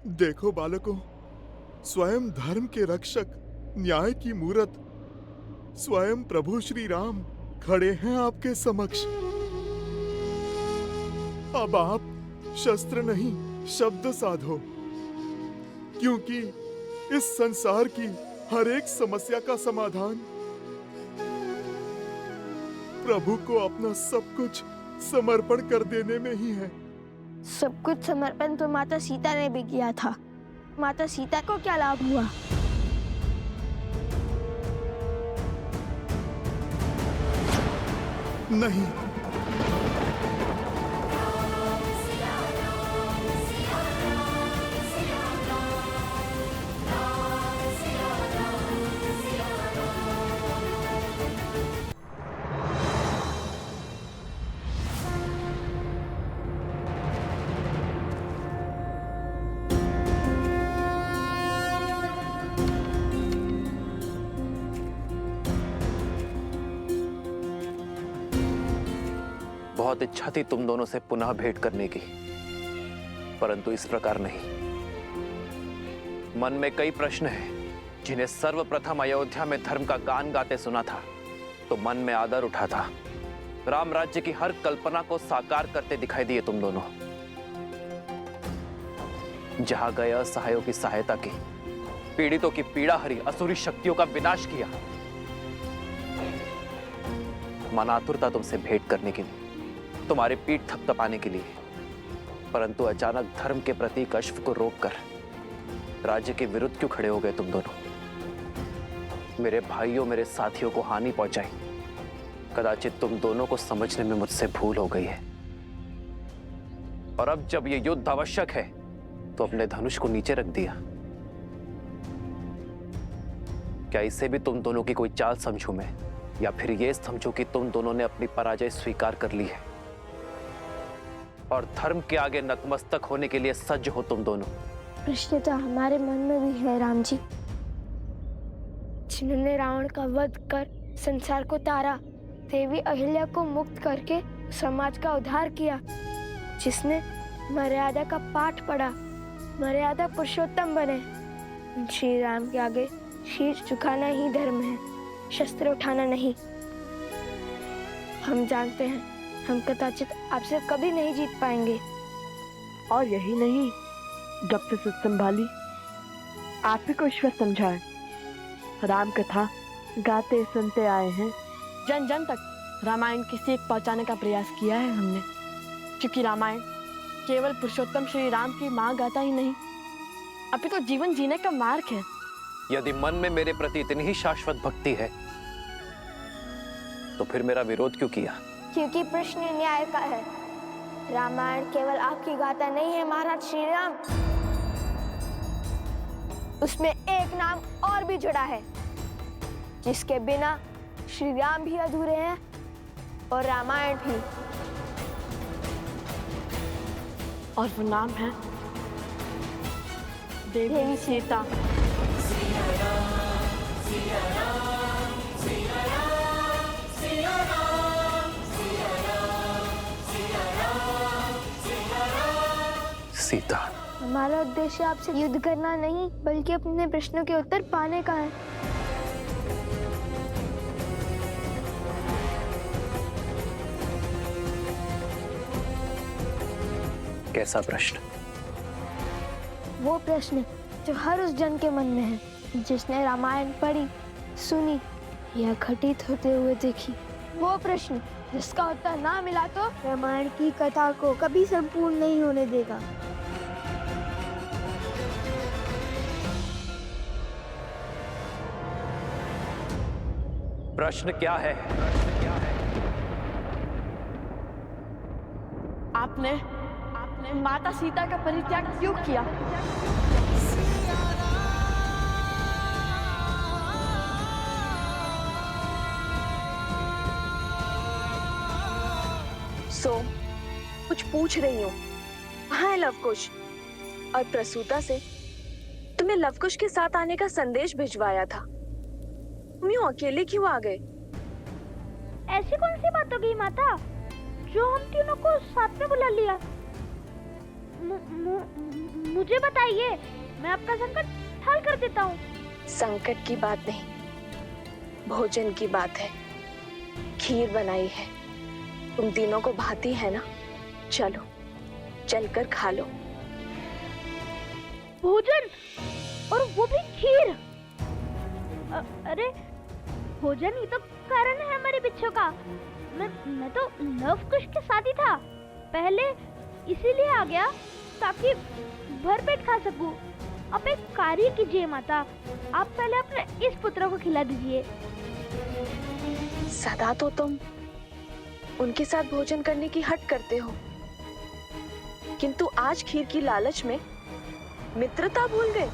देखो बालकों, स्वयं धर्म के रक्षक, न्याय की मूरत, स्वयं प्रभु श्री राम खड़े हैं आपके समक्ष। अब आप शस्त्र नहीं, शब्द साधो, क्योंकि इस संसार की हर एक समस्या का समाधान प्रभु को अपना सब कुछ समर्पण कर देने में ही है। सब कुछ समर्पण तो माता सीता ने भी किया था। माता सीता को क्या लाभ हुआ? नहीं, बहुत इच्छा थी तुम दोनों से पुनः भेंट करने की, परंतु इस प्रकार नहीं। मन में कई प्रश्न हैं जिन्हें सर्वप्रथम अयोध्या में धर्म का गान गाते सुना था तो मन में आदर उठा था। राम राज्य की हर कल्पना को साकार करते दिखाई दिए तुम दोनों। जहां गए असहायों की सहायता की, पीड़ितों की पीड़ा हरी, असुरी शक्तियों का विनाश किया। मन आतुर था तुमसे भेंट करने के लिए, तुम्हारी पीठ थपथपाने के लिए, परंतु अचानक धर्म के प्रतीक अश्व को रोककर राज्य के विरुद्ध क्यों खड़े हो गए तुम दोनों? मेरे भाइयों, मेरे साथियों को हानि पहुंचाई। कदाचित तुम दोनों को समझने में मुझसे भूल हो गई है। और अब जब यह युद्ध आवश्यक है तो अपने धनुष को नीचे रख दिया। क्या इसे भी तुम दोनों की कोई चाल समझूं मैं, या फिर यह समझूं कि तुम दोनों ने अपनी पराजय स्वीकार कर ली है और धर्म के आगे नतमस्तक होने के लिए सज्ज हो तुम दोनों? प्रश्न तो हमारे मन में भी है राम जी। जिन्होंने रावण का वध कर संसार को तारा, देवी अहिल्या को मुक्त करके समाज का उद्धार किया, जिसने मर्यादा का पाठ पढ़ा, मर्यादा पुरुषोत्तम बने, श्री राम के आगे शीश झुकाना ही धर्म है, शस्त्र उठाना नहीं। हम जानते हैं हम कदाचित आपसे कभी नहीं जीत पाएंगे। और यही नहीं, जब से सुध संभाली आप ही को ईश्वर समझाए, राम कथा गाते सुनते आए हैं। जन जन तक रामायण की सीख पहुंचाने का प्रयास किया है हमने, क्योंकि रामायण केवल पुरुषोत्तम श्री राम की माँ गाथा ही नहीं, अपितु तो जीवन जीने का मार्ग है। यदि मन में मेरे प्रति इतनी ही शाश्वत भक्ति है तो फिर मेरा विरोध क्यों किया? क्योंकि प्रश्न न्याय का है। रामायण केवल आपकी गाथा नहीं है महाराज श्री राम, उसमें एक नाम और भी जुड़ा है, जिसके बिना श्री राम भी अधूरे हैं और रामायण भी। और वो नाम है देवी सीता। सीता। हमारा उद्देश्य आपसे युद्ध करना नहीं, बल्कि अपने प्रश्नों के उत्तर पाने का है। कैसा प्रश्न? वो प्रश्न जो हर उस जन के मन में है जिसने रामायण पढ़ी, सुनी या घटित होते हुए देखी। वो प्रश्न जिसका उत्तर ना मिला तो रामायण की कथा को कभी संपूर्ण नहीं होने देगा। प्रश्न क्या है? आपने माता सीता का परित्याग क्यों किया? कुछ पूछ रही हूँ। कहाँ है लवकुश? और प्रसूता से तुम्हें लवकुश के साथ आने का संदेश भिजवाया था, तुम यूं अकेले क्यों आ गए? ऐसी कौन सी बात हो गई माता, जो हम तीनों को साथ में बुला लिया? मुझे बताइए, मैं आपका संकट हल कर देता हूँ। संकट की बात नहीं, भोजन की बात है। खीर बनाई है, तुम तीनों को भाती है ना? चलो चलकर खा लो। भोजन, और वो भी खीर। अरे भोजन ही तो कारण है हमारे बिच्छू का। मैं तो लव कुश के साथ ही था, पहले इसीलिए आ गया ताकि भरपेट खा सकूं। आप एक कार्य कीजिए माता, आप पहले अपने इस पुत्र को खिला दीजिए। सदा तो तुम उनके साथ भोजन करने की हट करते हो, किंतु आज खीर की लालच में मित्रता भूल गए।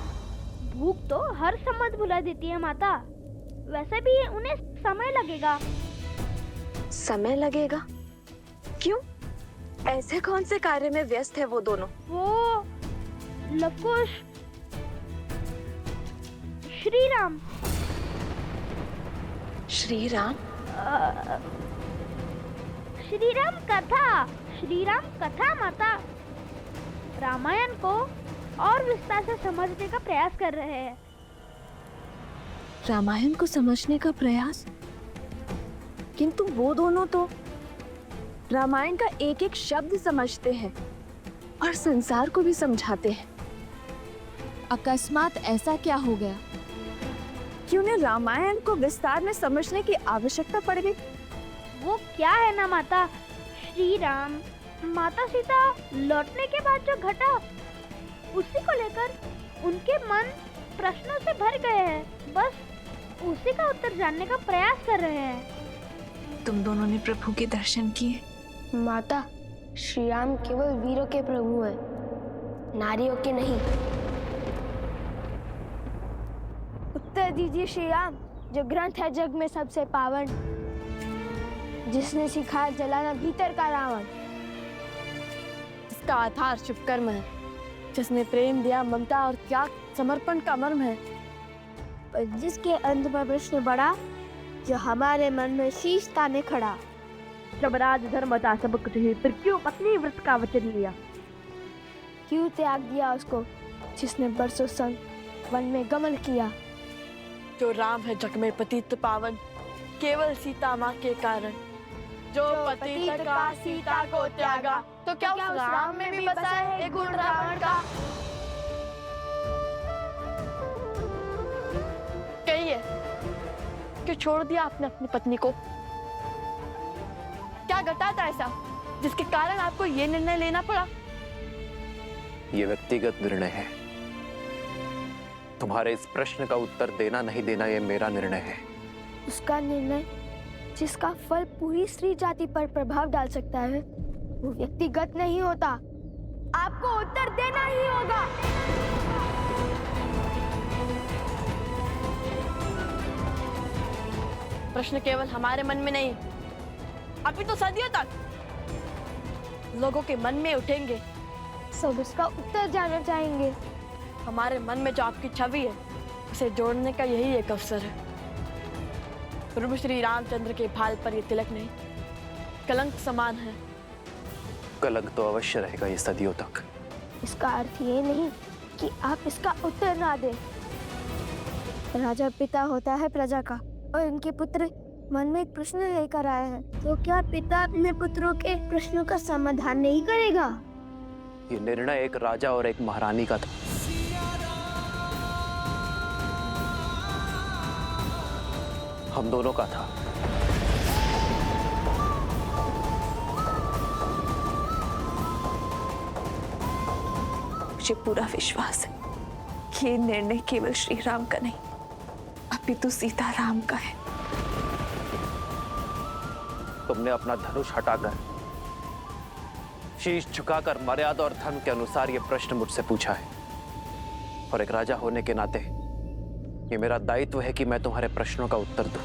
भूख तो हर संबंध भुला देती है माता, वैसे भी उन्हें समय लगेगा। समय लगेगा? क्यों? ऐसे कौन से कार्य में व्यस्त है वो दोनों? वो लवकुश, श्री राम। श्री राम? श्री राम कथा, श्री राम कथा माता। रामायण को और विस्तार से समझने का प्रयास कर रहे हैं। रामायण को समझने का प्रयास? किंतु वो दोनों तो रामायण का एक एक शब्द समझते हैं और संसार को भी समझाते हैं। अकस्मात ऐसा क्या हो गया कि उन्हें रामायण को विस्तार में समझने की आवश्यकता पड़ गई? वो क्या है ना माता, श्री राम, माता सीता लौटने के बाद जो घटा, उसी को लेकर उनके मन प्रश्नों से भर गए हैं। बस उसी का उत्तर जानने का प्रयास कर रहे हैं। तुम दोनों ने प्रभु के दर्शन किए? माता, श्री राम केवल वीरों के प्रभु हैं, नारियों के नहीं। उत्तर दीजिए श्री राम, जो ग्रंथ है जग में सबसे पावन, जिसने सिखाया जलाना भीतर का रावण। इसका आधार शुभ कर्म है, जिसने प्रेम दिया, ममता और त्याग समर्पण का मर्म है। पर जिसके अंत पर प्रश्न बढ़ा, जो हमारे मन में शीश ताने खड़ा। जब राज धर्म था सब कुछ ही, फिर क्यों पत्नी व्रत का वचन लिया? क्यों त्याग दिया उसको, जिसने बरसों संग वन में गमन किया। जो राम है जग में पतित पावन, केवल सीता माँ के कारण। जो पतित का सीता को त्यागा, तो क्या उस राम में भी बसा है एक गुण रावण का? कहिए, क्यों छोड़ दिया आपने अपनी पत्नी को? क्या घटा था ऐसा जिसके कारण आपको ये निर्णय लेना पड़ा? ये व्यक्तिगत निर्णय है। तुम्हारे इस प्रश्न का उत्तर देना नहीं देना ये मेरा निर्णय है। उसका निर्णय जिसका फल पूरी स्त्री जाति पर प्रभाव डाल सकता है, वो व्यक्तिगत नहीं होता। आपको उत्तर देना ही होगा। प्रश्न केवल हमारे मन में नहीं, अभी तो सदियों तक लोगों के मन में उठेंगे। सब इसका उत्तर जानना चाहेंगे। हमारे मन में जो आपकी छवि है, उसे जोड़ने का यही एक अवसर है। प्रभु श्री रामचंद्र के भाल पर ये तिलक नहीं, कलंक समान है। कलंक तो अवश्य रहेगा ये सदियों तक। इसका अर्थ ये नहीं कि आप इसका उत्तर ना दें। राजा पिता होता है प्रजा का, और इनके पुत्र मन में एक प्रश्न लेकर आए हैं, तो क्या पिता अपने पुत्रों के प्रश्नों का समाधान नहीं करेगा? ये निर्णय एक राजा और एक महारानी का था। हम दोनों का था। मुझे पूरा विश्वास है कि ये निर्णय केवल श्री राम का नहीं, अपितु सीता राम का है। तुमने अपना धनुष हटाकर, शीश झुकाकर मर्यादा और धर्म के अनुसार ये प्रश्न मुझसे पूछा है, और एक राजा होने के नाते ये मेरा दायित्व है कि मैं तुम्हारे प्रश्नों का उत्तर दूं।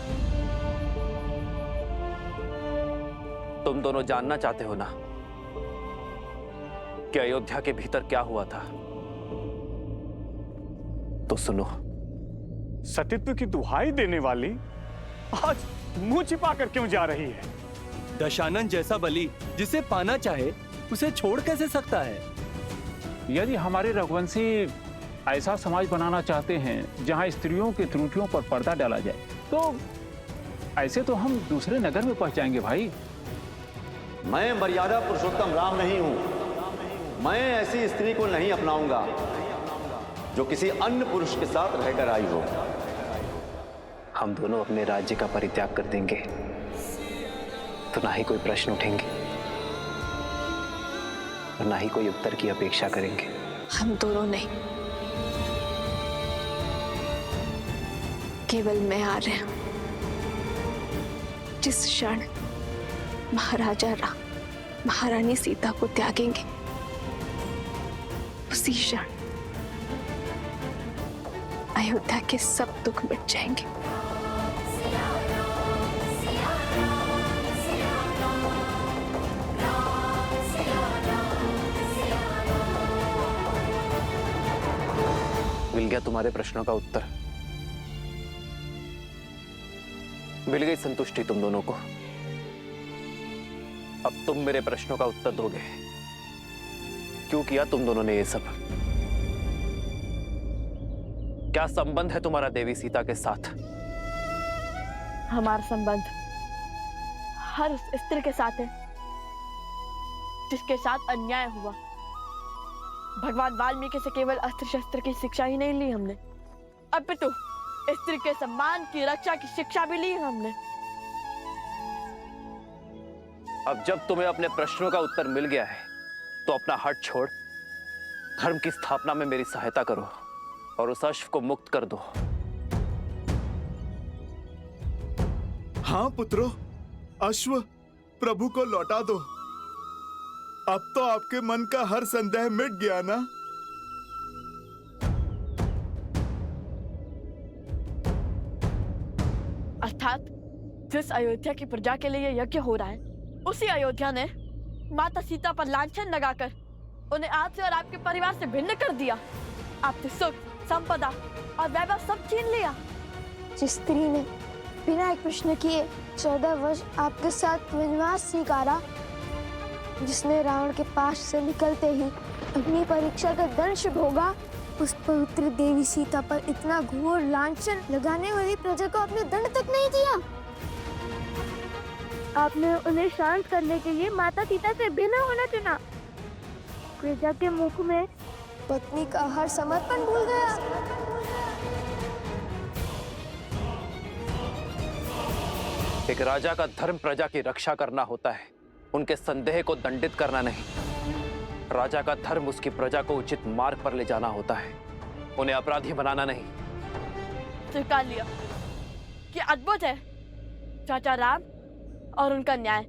तुम दोनों जानना चाहते हो ना कि अयोध्या के भीतर क्या हुआ था? तो सुनो। सतीत्व की दुहाई देने वाली आज मुंह छिपाकर क्यों जा रही है? दशानन जैसा बलि जिसे पाना चाहे उसे छोड़ कैसे सकता है? यदि हमारे रघुवंशी ऐसा समाज बनाना चाहते हैं जहां स्त्रियों की त्रुटियों पर पर्दा डाला जाए, तो ऐसे तो हम दूसरे नगर में पहुंच जाएंगे भाई। मैं मर्यादा पुरुषोत्तम राम नहीं हूं। मैं ऐसी स्त्री को नहीं अपनाऊंगा जो किसी अन्य पुरुष के साथ रहकर आई हो। हम दोनों अपने राज्य का परित्याग कर देंगे तो ना ही कोई प्रश्न उठेंगे और ना ही कोई उत्तर की अपेक्षा करेंगे। हम दोनों नहीं, केवल मैं आ रहे हैं। जिस क्षण महाराजा राम महारानी सीता को त्यागेंगे, उसी क्षण अयोध्या के सब दुख मिट जाएंगे। मिल गया तुम्हारे प्रश्नों का उत्तर। मिल गई संतुष्टि तुम दोनों को। अब तुम मेरे प्रश्नों का उत्तर दोगे। क्यों किया तुम दोनों ने ये सब? क्या संबंध है तुम्हारा देवी सीता के साथ? हमारा संबंध हर उस स्त्री के साथ है जिसके साथ अन्याय हुआ। भगवान वाल्मीकि से केवल अस्त्र शस्त्र की शिक्षा ही नहीं ली हमने, अपितु स्त्री के सम्मान की रक्षा की शिक्षा भी ली हमने। अब जब तुम्हें अपने प्रश्नों का उत्तर मिल गया है तो अपना हट छोड़ धर्म की स्थापना में मेरी सहायता करो और उस अश्व को मुक्त कर दो। हाँ पुत्रों, अश्व प्रभु को लौटा दो। अब तो आपके मन का हर संदेह मिट गया ना? अर्थात जिस अयोध्या की प्रजा के लिए यज्ञ हो रहा है, उसी अयोध्या ने माता सीता पर लांछन लगाकर उन्हें आपसे और आपके परिवार से भिन्न कर दिया। आपसे सुख, संपदा और वैभव सब छीन लिया। जिस स्त्री ने बिना एक प्रश्न किए 14 वर्ष आपके साथ वनवास स्वीकारा, जिसने रावण के पास से निकलते ही अपनी परीक्षा का दंश भोगा, उस पवित्र देवी सीता पर इतना घोर लांछन लगाने वाली प्रजा को आपने दंड तक नहीं दिया। आपने उन्हें शांत करने के लिए माता सीता से भिन्न होना चुना। प्रजा के मुख में पत्नी का हर समर्पण भूल गया। एक राजा का धर्म प्रजा की रक्षा करना होता है, उनके संदेह को दंडित करना नहीं। राजा का धर्म उसकी प्रजा को उचित मार्ग पर ले जाना होता है, उन्हें अपराधी बनाना नहीं। स्वीकार लिया कि अद्भुत है चाचा राम और उनका न्याय,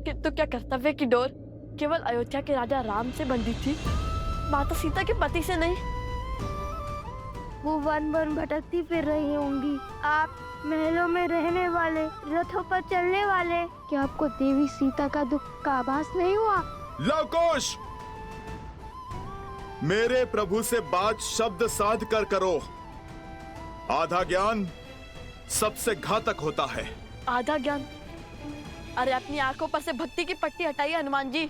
किंतु क्या कर्तव्य की डोर केवल अयोध्या के राजा राम से बंधी थी, माता सीता के पति से नहीं? वो वन वन भटकती फिर रही होंगी, आप महलों में रहने वाले, रथों पर चलने वाले। क्या आपको देवी सीता का दुख का आभास नहीं हुआ? लवकुश, मेरे प्रभु से बात शब्द साध कर करो। आधा ज्ञान सबसे घातक होता है। आधा ज्ञान? अरे अपनी आंखों पर से भक्ति की पट्टी हटाइए हनुमान जी।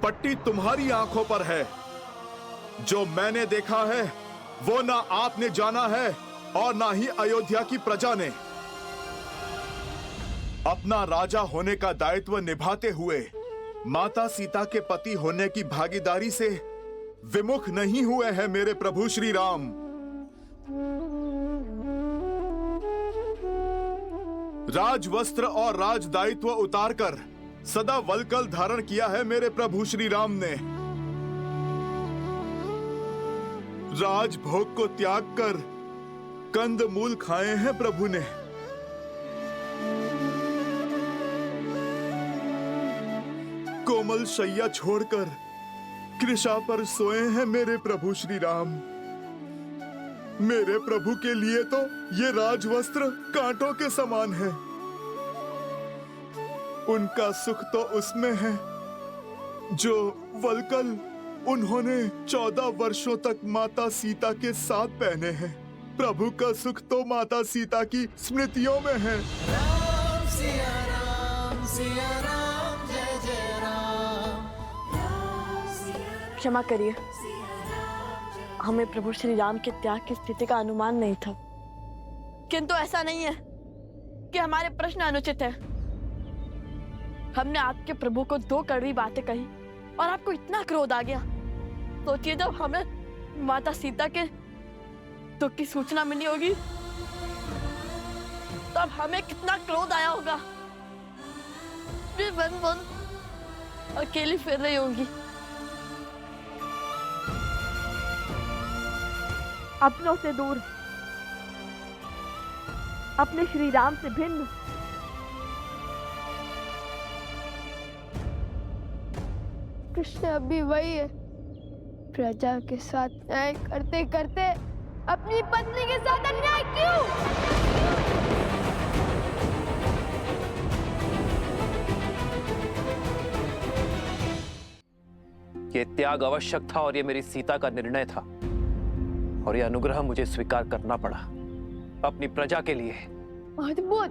पट्टी तुम्हारी आंखों पर है। जो मैंने देखा है वो ना आपने जाना है और ना ही अयोध्या की प्रजा ने। अपना राजा होने का दायित्व निभाते हुए माता सीता के पति होने की भागीदारी से विमुख नहीं हुए हैं मेरे प्रभु श्री राम। राजवस्त्र और राज दायित्व उतारकर सदा वल्कल धारण किया है मेरे प्रभु श्री राम ने। राजभोग को त्याग कर कंद मूल खाए हैं प्रभु ने। कोमल शैया छोड़कर कृषा पर सोए हैं मेरे प्रभु श्री राम। मेरे प्रभु के लिए तो ये राजवस्त्र कांटों के समान है। उनका सुख तो उसमें है जो वल्कल उन्होंने 14 वर्षों तक माता सीता के साथ पहने हैं। प्रभु का सुख तो माता सीता की स्मृतियों में है। राम सिया राम जय जय राम। क्षमा करिए, हमें प्रभु श्री राम के त्याग की स्थिति का अनुमान नहीं था। किंतु ऐसा नहीं है कि हमारे प्रश्न अनुचित है। हमने आपके प्रभु को 2 कड़वी बातें कही और आपको इतना क्रोध आ गया। सोचिए जब हमें माता सीता के दुख की सूचना मिली होगी तब हमें कितना क्रोध आया होगा। वे वन वन अकेली फिर रही होंगी, अपनों से दूर, अपने श्री राम से भिन्न। कृष्ण अभी वही है, प्रजा के साथ न्याय करते करते अपनी पत्नी के साथ अन्याय क्यों? ये त्याग आवश्यक था और ये मेरी सीता का निर्णय था, और ये अनुग्रह मुझे स्वीकार करना पड़ा अपनी प्रजा के लिए। अद्भुत।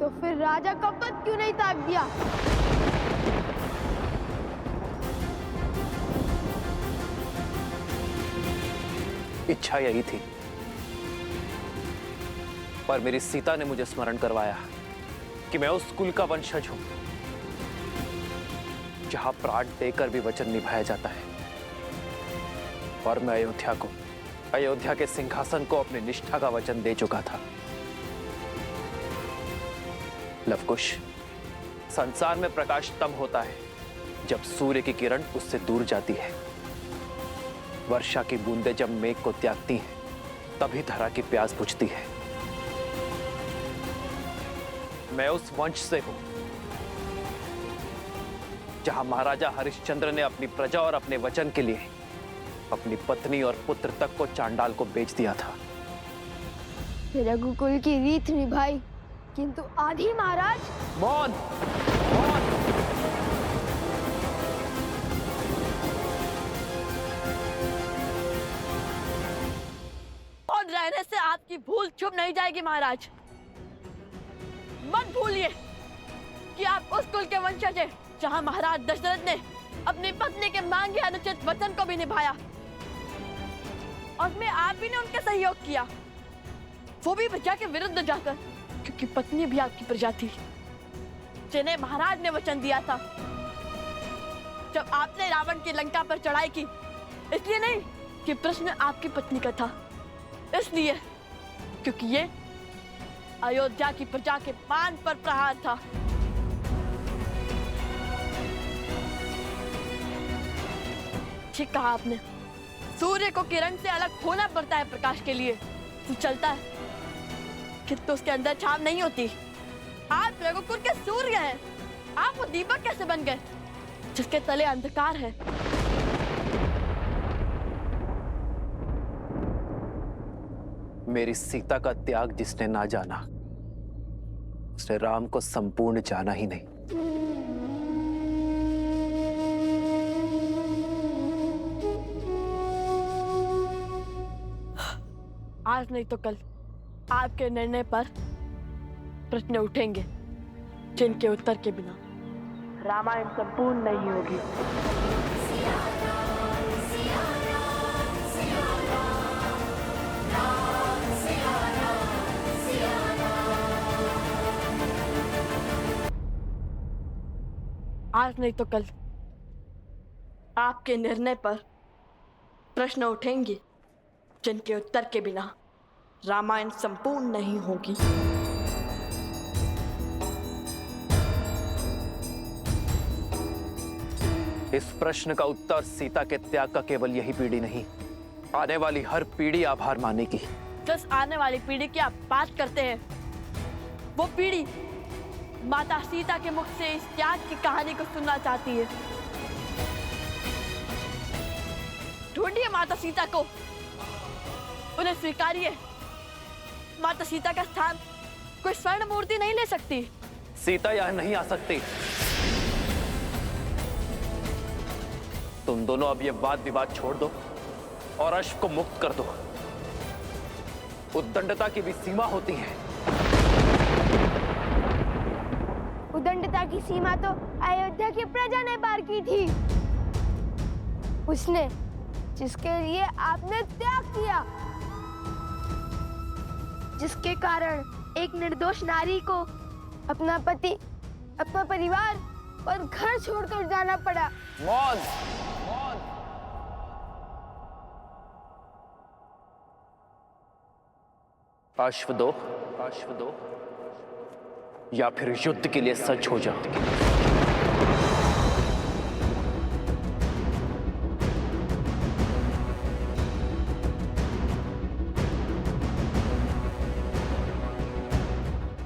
तो फिर राजा का पद क्यों नहीं त्याग दिया? इच्छा यही थी, पर मेरी सीता ने मुझे स्मरण करवाया कि मैं उस कुल का वंशज हूं जहां प्राण देकर भी वचन निभाया जाता है, और मैं अयोध्या के सिंहासन को अपनी निष्ठा का वचन दे चुका था। लवकुश, संसार में प्रकाश तब होता है जब सूर्य की किरण उससे दूर जाती है। वर्षा की बूंदें जब मेघ को त्यागती हैं, तभी धरा की प्यास बुझती है। मैं उस वंश से हूं जहां महाराजा हरिश्चंद्र ने अपनी प्रजा और अपने वचन के लिए अपनी पत्नी और पुत्र तक को चांडाल को बेच दिया था। रघुकुल की रीत निभाई, किंतु आधी महाराज। मौन, मौन। और रहने से आपकी भूल चुप नहीं जाएगी महाराज। मत भूलिए कि आप उस कुल के वंशज हैं जहां महाराज दशरथ ने अपनी पत्नी के मांगे अनुचित वचन को भी निभाया, और मैं आप ही ने उनका सहयोग किया, वो भी प्रजा के विरुद्ध जाकर, क्योंकि पत्नी भी आपकी प्रजा थी जिन्हें महाराज ने वचन दिया था। जब आपने रावण की लंका पर चढ़ाई की, इसलिए नहीं कि प्रश्न आपकी पत्नी का था, इसलिए क्योंकि ये अयोध्या की प्रजा के मान पर प्रहार था। ठीक कहा आपने, सूर्य को किरण से अलग होना पड़ता है प्रकाश के लिए। तो चलता है किंतु उसके अंदर छाव नहीं होती। आप रघुकुल के सूर्य हैं, आप वो दीपक कैसे बन गए जिसके तले अंधकार है? मेरी सीता का त्याग जिसने ना जाना, उसने राम को संपूर्ण जाना ही नहीं। आज नहीं तो कल आपके निर्णय पर प्रश्न उठेंगे जिनके उत्तर के बिना रामायण संपूर्ण नहीं होगी। आज नहीं तो कल आपके निर्णय पर प्रश्न उठेंगे जिनके उत्तर के बिना रामायण संपूर्ण नहीं होगी। इस प्रश्न का उत्तर सीता के त्याग का केवल यही पीढ़ी नहीं, आने वाली हर पीढ़ी आभार मानेगी। जिस आने वाली पीढ़ी की आप बात करते हैं, वो पीढ़ी माता सीता के मुख से इस त्याग की कहानी को सुनना चाहती है। ढूंढिए माता सीता को, उन्हें स्वीकारिए। माता सीता का स्थान कोई स्वर्ण मूर्ति नहीं ले सकती। सीता यहां नहीं आ सकती। तुम दोनों अब ये वाद विवाद छोड़ दो और अश्व को मुक्त कर दो। उद्दंडता की भी सीमा होती है। उद्दंडता की सीमा तो अयोध्या की प्रजा ने पार की थी। उसने जिसके लिए आपने त्याग किया, जिसके कारण एक निर्दोष नारी को अपना पति, अपना परिवार और घर छोड़कर जाना पड़ा। मौत! अश्व दो, या फिर युद्ध के लिए सज्ज हो जाओ।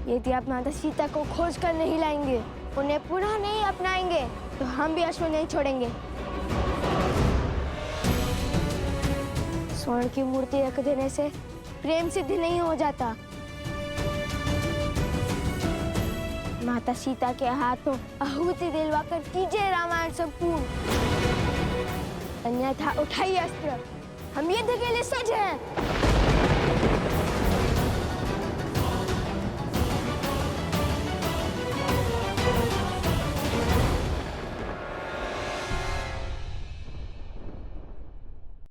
यदि आप माता सीता को खोज कर नहीं लाएंगे, उन्हें पुनः नहीं अपनाएंगे, तो हम भी अश्व नहीं छोड़ेंगे। स्वर्ण की मूर्ति रख देने से प्रेम सिद्ध नहीं हो जाता। माता सीता के हाथों आहुति दिलवाकर कीजिए रामायण संपूर्ण, अन्यथा उठाइए अस्त्र, हम युद्ध के लिए सज्ज हैं।